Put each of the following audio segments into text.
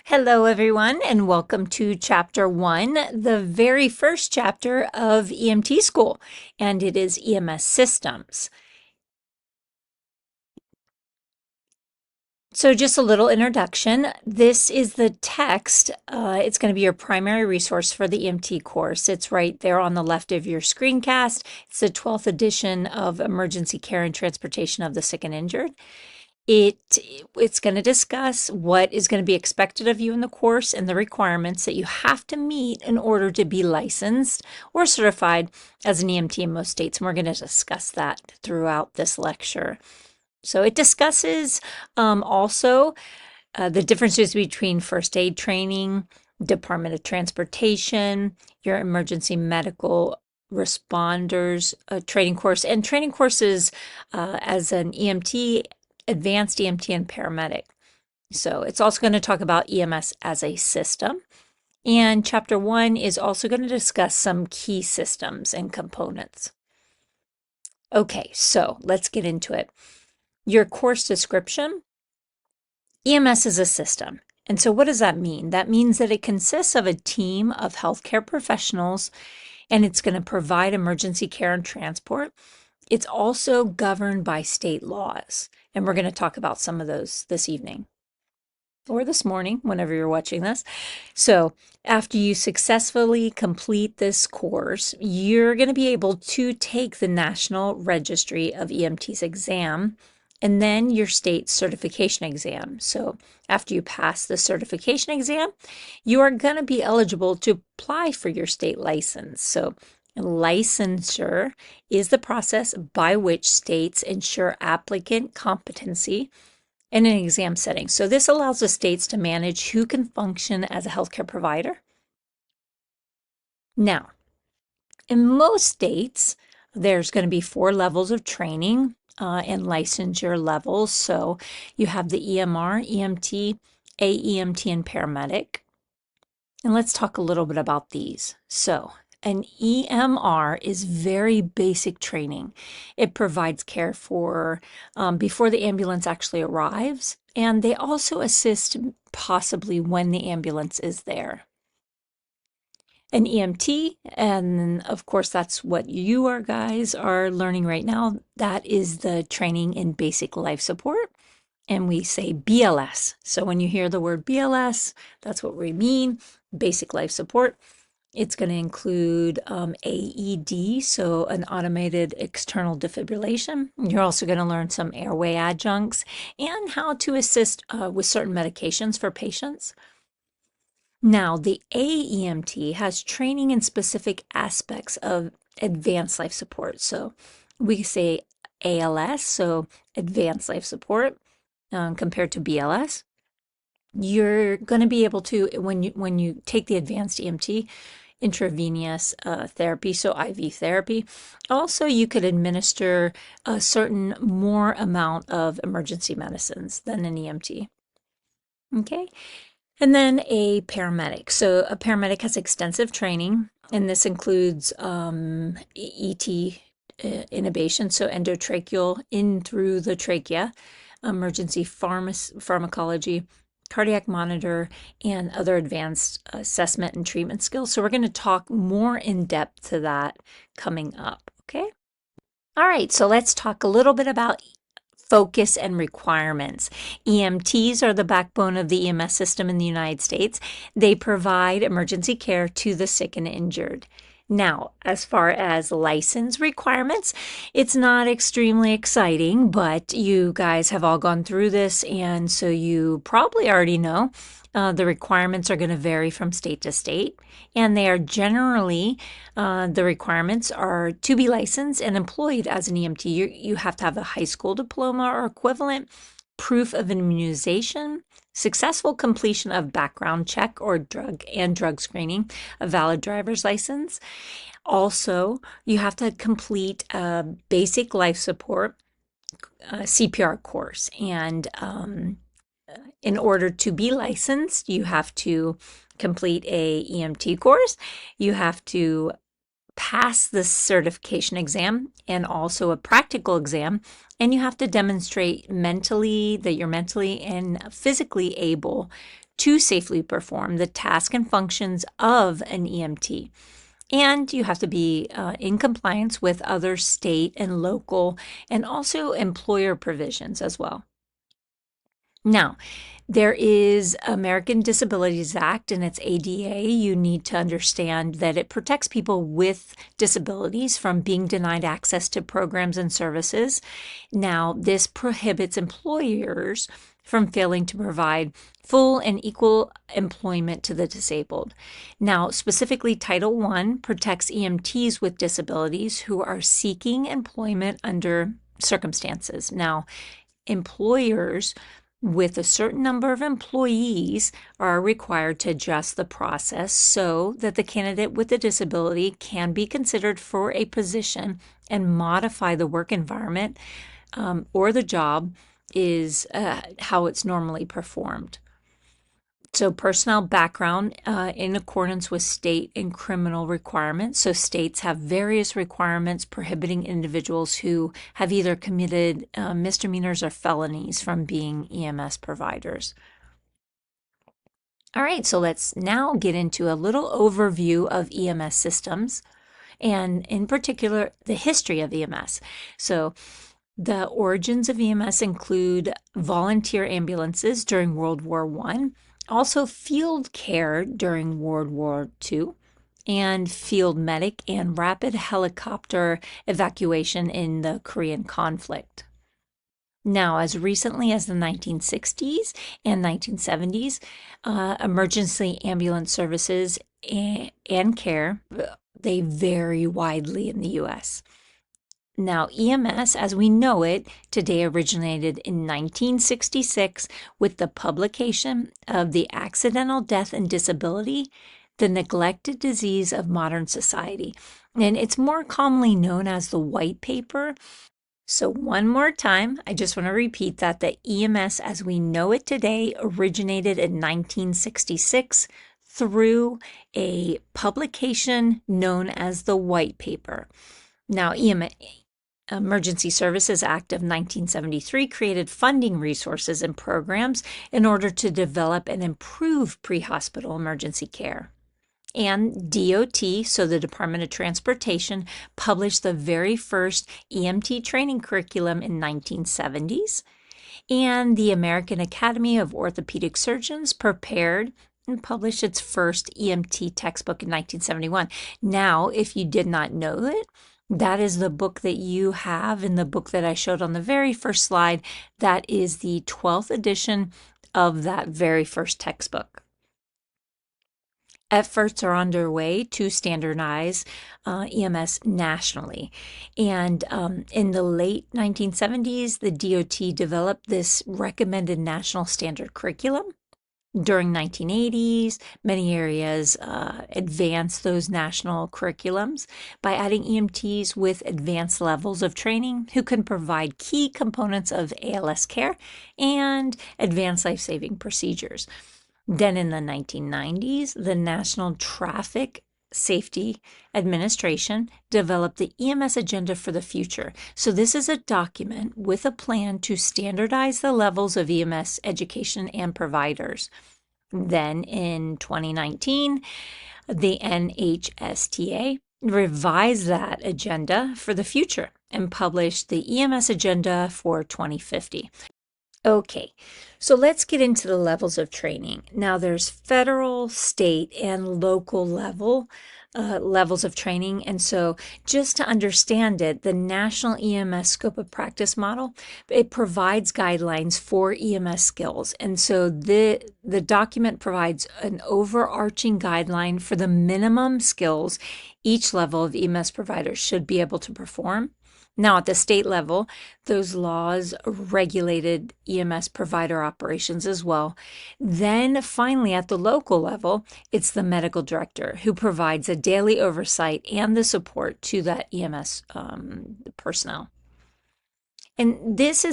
Hello, everyone, and welcome to Chapter 1, the very first chapter of EMT school, and it is EMS Systems. So just a little introduction. This is the text. It's going to be your primary resource for the EMT course. It's right there on the left of your screencast. It's the 12th edition of Emergency Care and Transportation of the Sick and Injured. It's going to discuss what is going to be expected of you in the course and the requirements that you have to meet in order to be licensed or certified as an EMT in most states. And we're going to discuss that throughout this lecture. So it discusses also the differences between first aid training, Department of Transportation, your emergency medical responders training course, and training courses as an EMT, advanced EMT, and paramedic. So it's also going to talk about EMS as a system. And Chapter 1 is also going to discuss some key systems and components. Okay, so let's get into it. Your course description. EMS is a system. And so what does that mean? That means that it consists of a team of healthcare professionals, and it's going to provide emergency care and transport. It's also governed by state laws, and we're going to talk about some of those this evening or this morning, whenever you're watching this. So after you successfully complete this course, you're going to be able to take the National Registry of EMTs exam and then your state certification exam. So after you pass the certification exam, you are going to be eligible to apply for your state license. So licensure is the process by which states ensure applicant competency in an exam setting. So this allows the states to manage who can function as a healthcare provider. Now, in most states, there's going to be 4 levels of training and licensure levels. So you have the EMR, EMT, AEMT, and paramedic. And let's talk a little bit about these. So an EMR is very basic training. It provides care for before the ambulance actually arrives, and they also assist possibly when the ambulance is there. An EMT, and of course that's what you guys are learning right now, that is the training in basic life support, and we say BLS. So when you hear the word BLS, that's what we mean, basic life support. It's going to include AED, so an automated external defibrillation. You're also going to learn some airway adjuncts and how to assist with certain medications for patients. Now, the AEMT has training in specific aspects of advanced life support. So we say ALS, so advanced life support, compared to BLS. You're going to be able to, when you take the advanced EMT, intravenous therapy, so IV therapy. Also, you could administer a certain more amount of emergency medicines than an EMT. Okay. And then a paramedic. So a paramedic has extensive training, and this includes ET intubation, so endotracheal in through the trachea, emergency pharmacology, cardiac monitor, and other advanced assessment and treatment skills. So we're going to talk more in depth to that coming up, okay? All right, so let's talk a little bit about focus and requirements. EMTs are the backbone of the EMS system in the United States. They provide emergency care to the sick and injured. Now, as far as license requirements, it's not extremely exciting, but you guys have all gone through this, and so you probably already know the requirements are going to vary from state to state, and they are generally, the requirements are to be licensed and employed as an EMT. You have to have a high school diploma or equivalent, proof of immunization, successful completion of background check or drug screening, a valid driver's license. Also, you have to complete a basic life support CPR course, and in order to be licensed, you have to complete a EMT course. You have to pass the certification exam and also a practical exam, and you have to demonstrate mentally that you're mentally and physically able to safely perform the task and functions of an EMT. And you have to be in compliance with other state and local and also employer provisions as well. Now, there is American Disabilities Act and it's ADA. You need to understand that it protects people with disabilities from being denied access to programs and services. Now, this prohibits employers from failing to provide full and equal employment to the disabled. Now, specifically, Title I protects EMTs with disabilities who are seeking employment under circumstances. Now, employers with a certain number of employees are required to adjust the process so that the candidate with a disability can be considered for a position and modify the work environment or the job is how it's normally performed. So personnel background in accordance with state and criminal requirements. So states have various requirements prohibiting individuals who have either committed misdemeanors or felonies from being EMS providers. All right, so let's now get into a little overview of EMS systems and in particular the history of EMS. So the origins of EMS include volunteer ambulances during World War I, also field care during World War II, and field medic and rapid helicopter evacuation in the Korean conflict. Now, as recently as the 1960s and 1970s, emergency ambulance services and care, they vary widely in the U.S. Now, EMS, as we know it today, originated in 1966 with the publication of The Accidental Death and Disability, the Neglected Disease of Modern Society. And it's more commonly known as the White Paper. So one more time, I just want to repeat that the EMS as we know it today originated in 1966 through a publication known as the White Paper. Now, Emergency Services Act of 1973 created funding resources and programs in order to develop and improve pre-hospital emergency care. And DOT, so the Department of Transportation, published the very first EMT training curriculum in 1970s. And the American Academy of Orthopedic Surgeons prepared and published its first EMT textbook in 1971. Now, if you did not know it, that is the book that you have in the book that I showed on the very first slide. That is the 12th edition of that very first textbook. Efforts are underway to standardize EMS nationally. And in the late 1970s, the DOT developed this recommended national standard curriculum. During 1980s, many areas advanced those national curriculums by adding EMTs with advanced levels of training who can provide key components of ALS care and advanced life-saving procedures. Then in the 1990s, the National Traffic Safety Administration developed the EMS Agenda for the Future. So this is a document with a plan to standardize the levels of EMS education and providers. Then in 2019, the NHSTA revised that agenda for the future and published the EMS Agenda for 2050. Okay, so let's get into the levels of training. Now there's federal, state, and local levels of training. And so just to understand it, the National EMS Scope of Practice Model, it provides guidelines for EMS skills. And so the document provides an overarching guideline for the minimum skills each level of EMS provider should be able to perform. Now, at the state level, those laws regulated EMS provider operations as well. Then finally, at the local level, it's the medical director who provides a daily oversight and the support to that EMS personnel. And this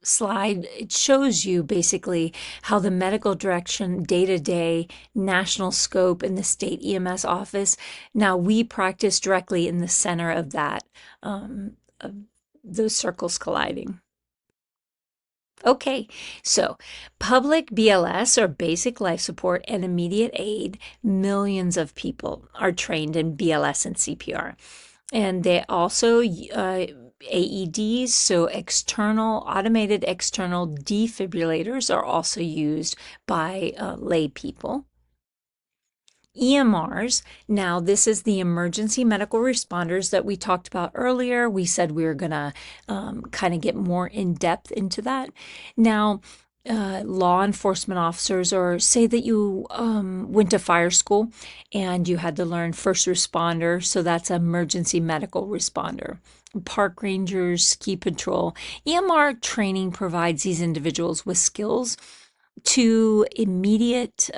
slide, it shows you basically how the medical direction day-to-day national scope in the state EMS office. Now we practice directly in the center of that, of those circles colliding. Okay, so public BLS or basic life support and immediate aid, millions of people are trained in BLS and CPR. And they also, AEDs, so automated external defibrillators, are also used by lay people. EMRs, now this is the emergency medical responders that we talked about earlier. We said we were going to kind of get more in depth into that. Now, law enforcement officers, or say that you went to fire school and you had to learn first responder, so that's emergency medical responder. Park rangers, ski patrol. EMR training provides these individuals with skills to initiate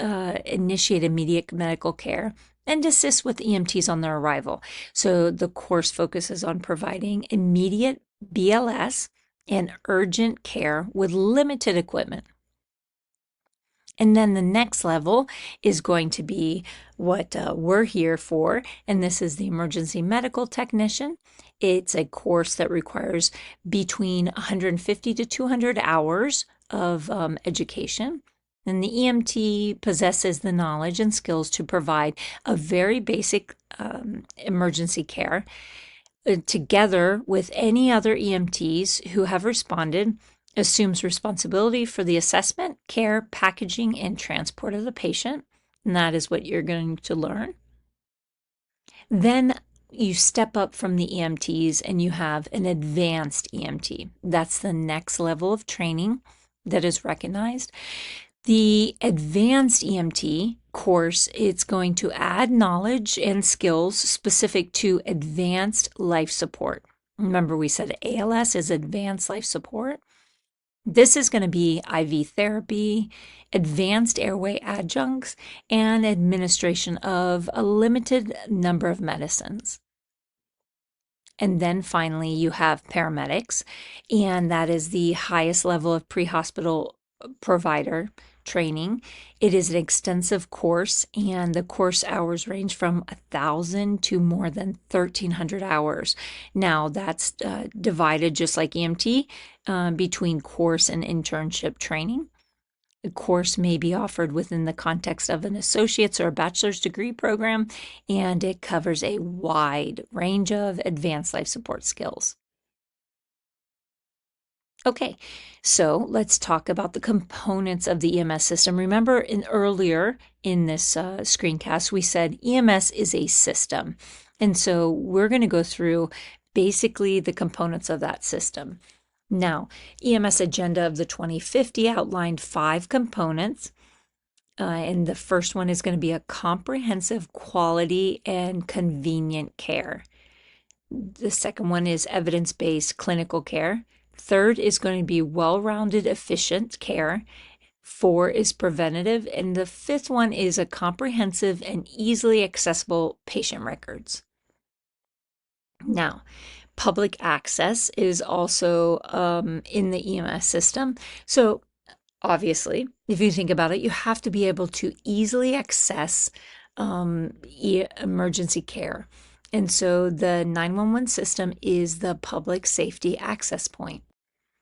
immediate medical care and assist with EMTs on their arrival. So the course focuses on providing immediate BLS and urgent care with limited equipment. And then the next level is going to be what we're here for, and this is the emergency medical technician. It's a course that requires between 150 to 200 hours of education. And the EMT possesses the knowledge and skills to provide a very basic emergency care together with any other EMTs who have responded, assumes responsibility for the assessment, care, packaging, and transport of the patient. And that is what you're going to learn. Then you step up from the EMTs and you have an advanced EMT. That's the next level of training that is recognized. The advanced EMT course, it's going to add knowledge and skills specific to advanced life support. Remember, we said ALS is advanced life support. This is going to be IV therapy, advanced airway adjuncts, and administration of a limited number of medicines. And then finally, you have paramedics, and that is the highest level of pre-hospital provider training. It is an extensive course, and the course hours range from 1,000 to more than 1,300 hours. Now, that's divided, just like EMT, between course and internship training. The course may be offered within the context of an associate's or a bachelor's degree program, and it covers a wide range of advanced life support skills. Okay, so let's talk about the components of the EMS system. Remember, earlier in this screencast, we said EMS is a system. And so we're going to go through basically the components of that system. Now, EMS Agenda of the 2050 outlined 5 components. And the first one is going to be a comprehensive, quality, and convenient care. The second one is evidence-based clinical care. Third is going to be well-rounded, efficient care. 4 is preventative. And the 5th one is a comprehensive and easily accessible patient records. Now, public access is also in the EMS system. So obviously, if you think about it, you have to be able to easily access emergency care. And so the 911 system is the public safety access point.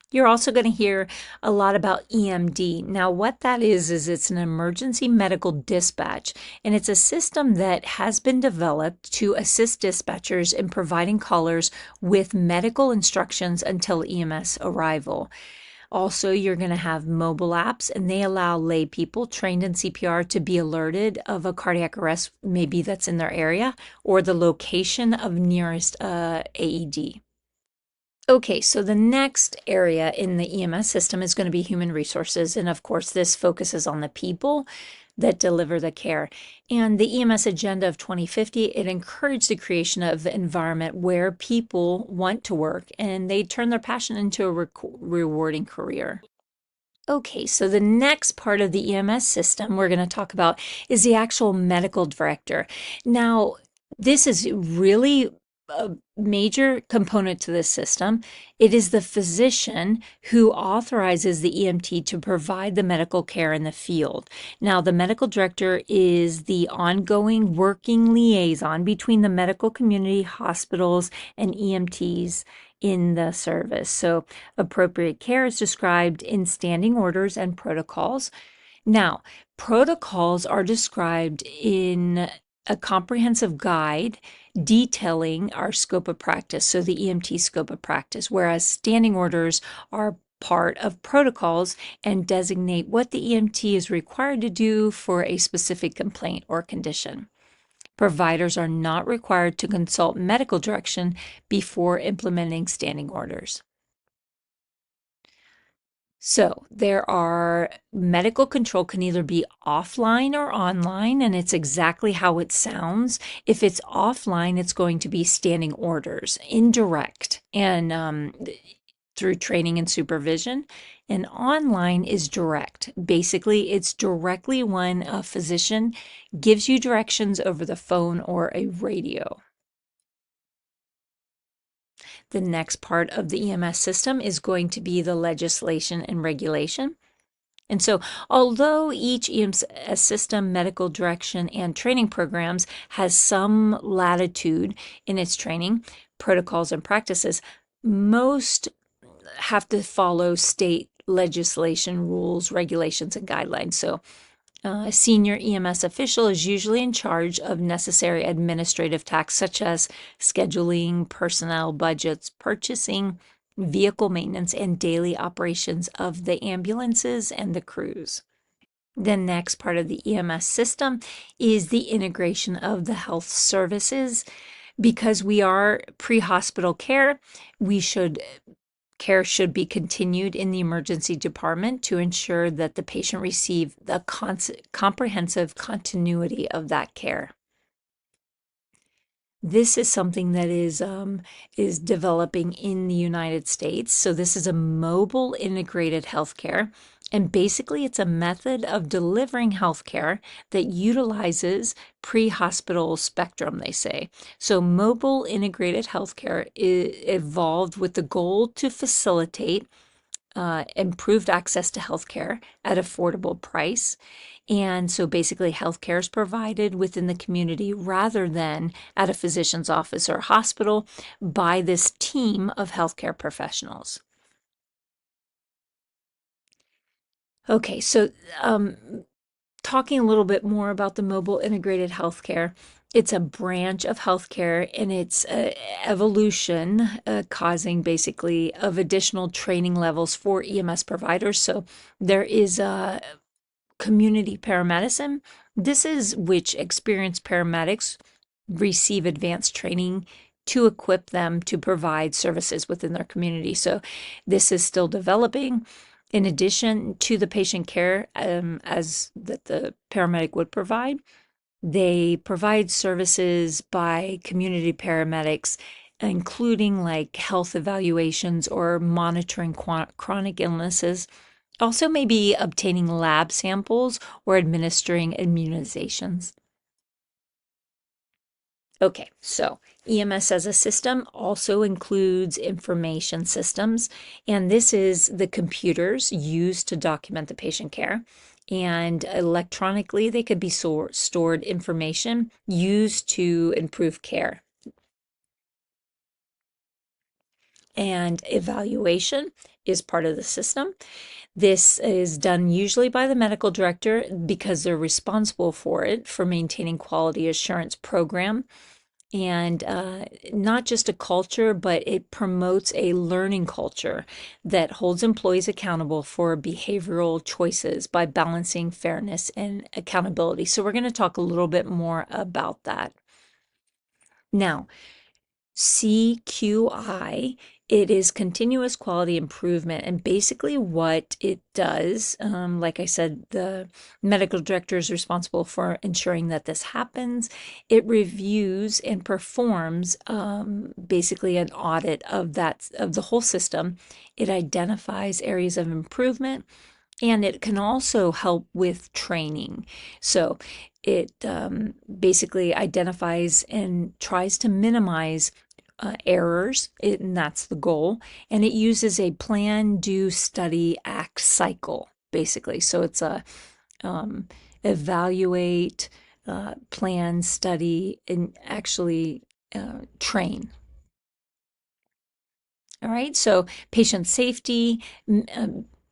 You're also going to hear a lot about EMD. Now, what that is it's an emergency medical dispatch, and it's a system that has been developed to assist dispatchers in providing callers with medical instructions until EMS arrival. Also, you're going to have mobile apps, and they allow lay people trained in CPR to be alerted of a cardiac arrest, maybe that's in their area, or the location of nearest AED. Okay, so the next area in the EMS system is going to be human resources. And of course, this focuses on the people that deliver the care. And the EMS Agenda of 2050, it encouraged the creation of an environment where people want to work and they turn their passion into a rewarding career. Okay, so the next part of the EMS system we're going to talk about is the actual medical director. Now, this is really a major component to this system. It is the physician who authorizes the EMT to provide the medical care in the field. Now, the medical director is the ongoing working liaison between the medical community, hospitals, and EMTs in the service. So appropriate care is described in standing orders and protocols. Now, protocols are described in a comprehensive guide detailing our scope of practice, so the EMT scope of practice, whereas standing orders are part of protocols and designate what the EMT is required to do for a specific complaint or condition. Providers are not required to consult medical direction before implementing standing orders. So there are medical control can either be offline or online, and it's exactly how it sounds. If it's offline, it's going to be standing orders, indirect, and through training and supervision. And online is direct. Basically, it's directly when a physician gives you directions over the phone or a radio. The next part of the EMS system is going to be the legislation and regulation. And so, although each EMS system, medical direction, and training programs has some latitude in its training, protocols, and practices, most have to follow state legislation, rules, regulations, and guidelines. So, a senior EMS official is usually in charge of necessary administrative tasks such as scheduling, personnel, budgets, purchasing, vehicle maintenance, and daily operations of the ambulances and the crews. The next part of the EMS system is the integration of the health services. Because we are pre-hospital care, care should be continued in the emergency department to ensure that the patient receive the comprehensive continuity of that care. This is something that is developing in the United States. So this is a mobile integrated healthcare. And basically, it's a method of delivering healthcare that utilizes pre-hospital spectrum, they say. So mobile integrated healthcare evolved with the goal to facilitate improved access to healthcare at affordable price. And so basically, healthcare is provided within the community rather than at a physician's office or hospital by this team of healthcare professionals. Okay, so talking a little bit more about the mobile integrated healthcare, it's a branch of healthcare and it's evolution causing basically of additional training levels for EMS providers. So there is community paramedicine. This is which experienced paramedics receive advanced training to equip them to provide services within their community. So this is still developing. In addition to the patient care as that the paramedic would provide, they provide services by community paramedics, including like health evaluations or monitoring chronic illnesses. Also, maybe obtaining lab samples or administering immunizations. Okay, so EMS as a system also includes information systems, and this is the computers used to document the patient care. And electronically, they could be stored information used to improve care. And evaluation is part of the system. This is done usually by the medical director because they're responsible for it, for maintaining quality assurance program. And not just a culture, but it promotes a learning culture that holds employees accountable for behavioral choices by balancing fairness and accountability. So we're going to talk a little bit more about that. Now, CQI, it is continuous quality improvement. And basically, what it does, like I said, the medical director is responsible for ensuring that this happens. It reviews and performs basically an audit of the whole system. It identifies areas of improvement. And it can also help with training. So it basically identifies and tries to minimize errors, and that's the goal. And it uses a plan, do, study, act cycle, basically. So it's a evaluate, plan, study, and actually train. All right, so patient safety,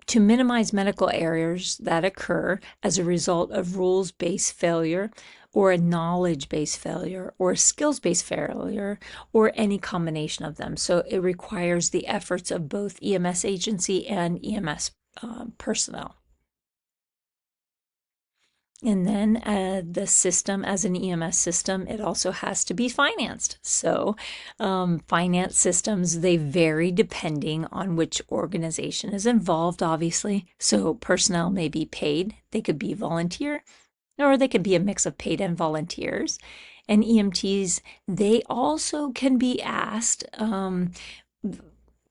to minimize medical errors that occur as a result of rules-based failure or a knowledge-based failure or a skills-based failure or any combination of them. So it requires the efforts of both EMS agency and EMS personnel. And then the system, as an EMS system, it also has to be financed. So finance systems, they vary depending on which organization is involved, obviously. So personnel may be paid. They could be volunteer, or they could be a mix of paid and volunteers. And EMTs, they also can be asked,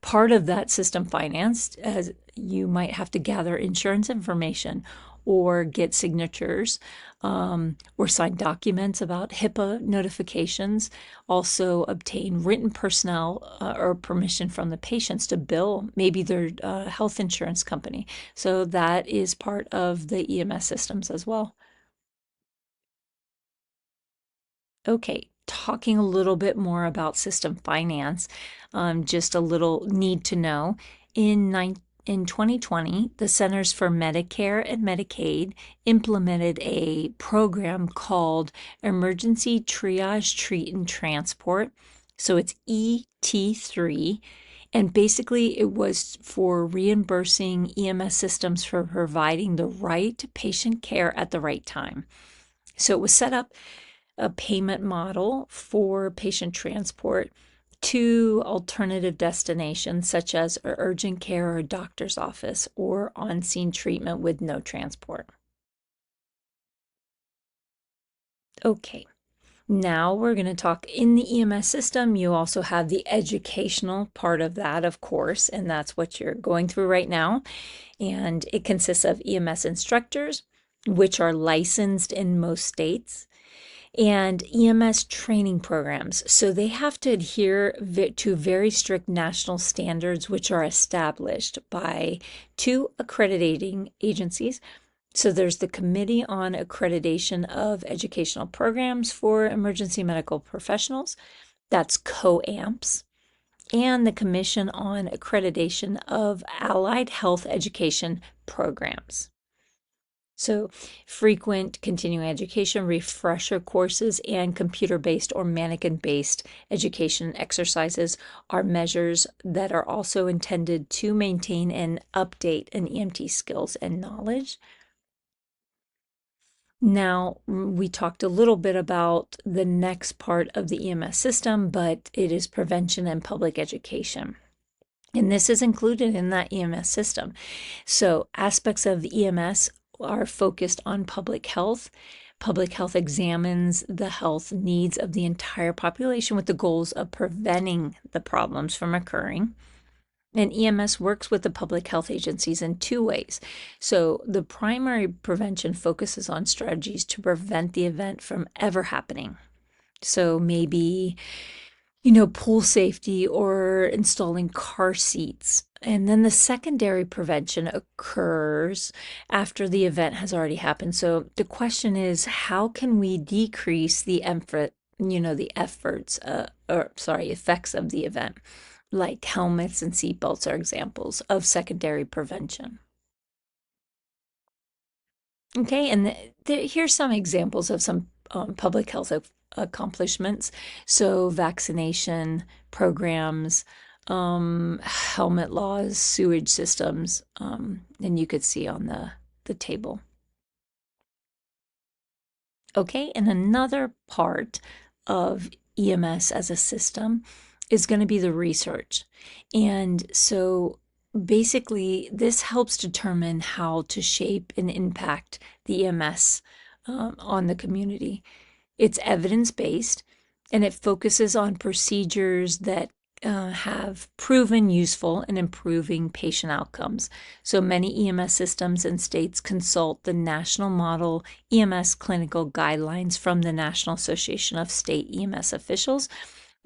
part of that system financed, as you might have to gather insurance information or get signatures, or sign documents about HIPAA notifications, also obtain written personnel or permission from the patients to bill maybe their health insurance company. So that is part of the EMS systems as well. Okay, talking a little bit more about system finance, just a little need to know. In 2020, the Centers for Medicare and Medicaid implemented a program called Emergency Triage, Treat, and Transport. So it's ET3. And basically, it was for reimbursing EMS systems for providing the right patient care at the right time. So it was set up a payment model for patient transport to alternative destinations such as urgent care or a doctor's office or on-scene treatment with no transport. Okay, now we're going to talk in the EMS system. You also have the educational part of that, of course, and that's what you're going through right now. And it consists of EMS instructors, which are licensed in most states, and EMS training programs. So they have to adhere to very strict national standards, which are established by two accrediting agencies. So there's the Committee on Accreditation of Educational Programs for Emergency Medical Professionals, that's COAMPS, and the Commission on Accreditation of Allied Health Education Programs. So frequent continuing education, refresher courses, and computer-based or mannequin-based education exercises are measures that are also intended to maintain and update an EMT skills and knowledge. Now, we talked a little bit about the next part of the EMS system, but it is prevention and public education. And this is included in that EMS system. So aspects of EMS are focused on public health. Public health examines the health needs of the entire population with the goals of preventing the problems from occurring. And EMS works with the public health agencies in two ways. So the primary prevention focuses on strategies to prevent the event from ever happening. So maybe pool safety or installing car seats. And then the secondary prevention occurs after the event has already happened. So the question is, how can we decrease the effects of the event? Like helmets and seatbelts are examples of secondary prevention. Okay, and here's some examples of some public health accomplishments. So vaccination programs, helmet laws, sewage systems, and you could see on the table. Okay, and another part of EMS as a system is going to be the research. And so basically, this helps determine how to shape and impact the EMS on the community. It's evidence-based, and it focuses on procedures that have proven useful in improving patient outcomes. So many EMS systems and states consult the National Model EMS Clinical Guidelines from the National Association of State EMS Officials.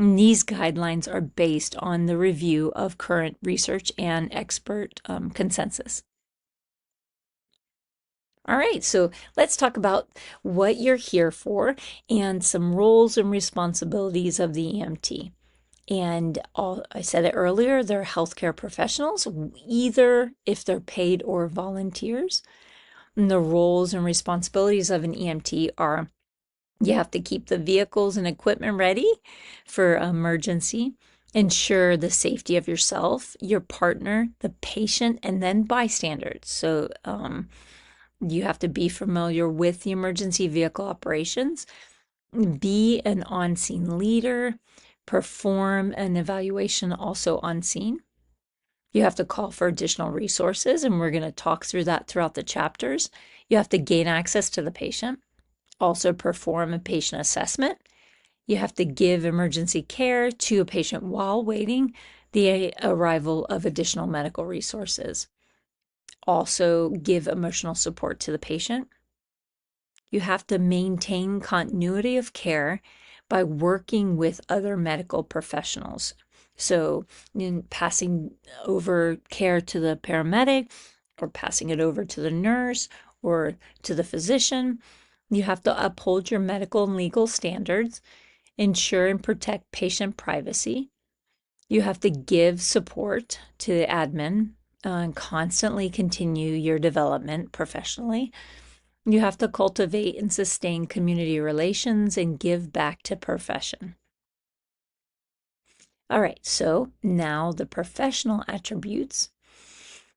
And these guidelines are based on the review of current research and expert consensus. All right, so let's talk about what you're here for and some roles and responsibilities of the EMT. And I said it earlier, they're healthcare professionals, either if they're paid or volunteers. And the roles and responsibilities of an EMT are you have to keep the vehicles and equipment ready for emergency, ensure the safety of yourself, your partner, the patient, and then bystanders. So you have to be familiar with the emergency vehicle operations, be an on-scene leader, perform an evaluation also on scene. You have to call for additional resources, and we're going to talk through that throughout the chapters. You have to gain access to the patient, also perform a patient assessment. You have to give emergency care to a patient while waiting the arrival of additional medical resources. Also give emotional support to the patient. You have to maintain continuity of care by working with other medical professionals. So in passing over care to the paramedic or passing it over to the nurse or to the physician, you have to uphold your medical and legal standards, ensure and protect patient privacy. You have to give support to the admin and constantly continue your development professionally. You have to cultivate and sustain community relations and give back to profession. All right, so now the professional attributes.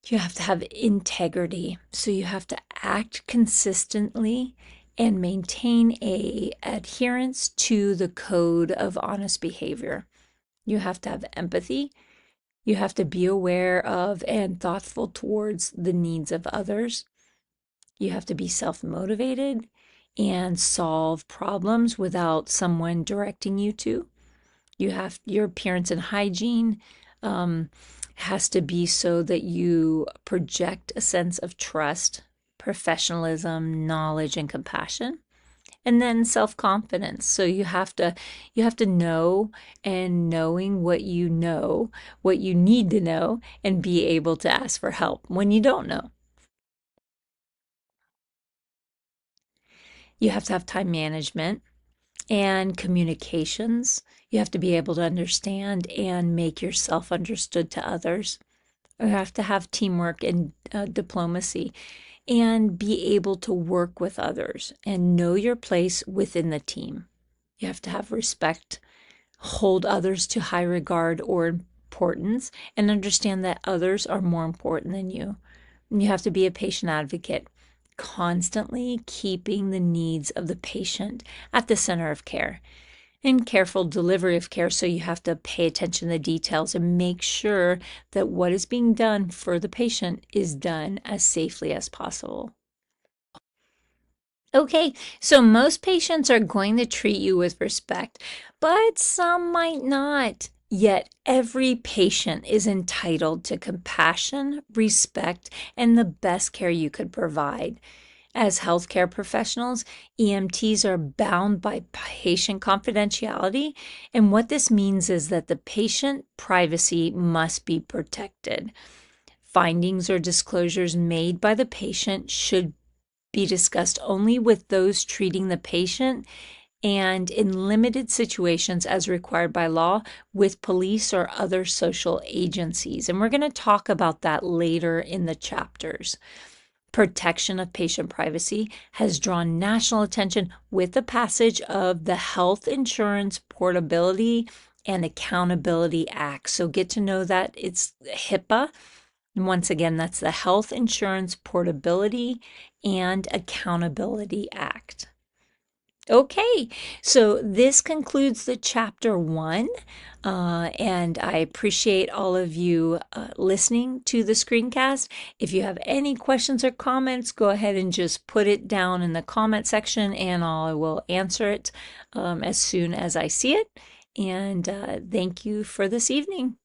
You have to have integrity. So you have to act consistently and maintain a adherence to the code of honest behavior. You have to have empathy. You have to be aware of and thoughtful towards the needs of others. You have to be self-motivated and solve problems without someone directing you to. You have your appearance and hygiene has to be so that you project a sense of trust, professionalism, knowledge, and compassion. And then self-confidence. So you have to know, and knowing what you know, what you need to know, and be able to ask for help when you don't know. You have to have time management and communications. You have to be able to understand and make yourself understood to others. You have to have teamwork and diplomacy and be able to work with others and know your place within the team. You have to have respect, hold others to high regard or importance, and understand that others are more important than you. And you have to be a patient advocate, constantly keeping the needs of the patient at the center of care. And careful delivery of care, so you have to pay attention to the details and make sure that what is being done for the patient is done as safely as possible. Okay, so most patients are going to treat you with respect, but some might not. Yet every patient is entitled to compassion, respect, and the best care you could provide. As healthcare professionals, EMTs are bound by patient confidentiality, and what this means is that the patient privacy must be protected. Findings or disclosures made by the patient should be discussed only with those treating the patient and in limited situations as required by law with police or other social agencies. And we're going to talk about that later in the chapters. Protection of patient privacy has drawn national attention with the passage of the Health Insurance Portability and Accountability Act. So get to know that it's HIPAA. And once again, that's the Health Insurance Portability and Accountability Act. Okay, so this concludes the chapter 1, and I appreciate all of you listening to the screencast. If you have any questions or comments, go ahead and just put it down in the comment section, and I will answer it as soon as I see it. And thank you for this evening.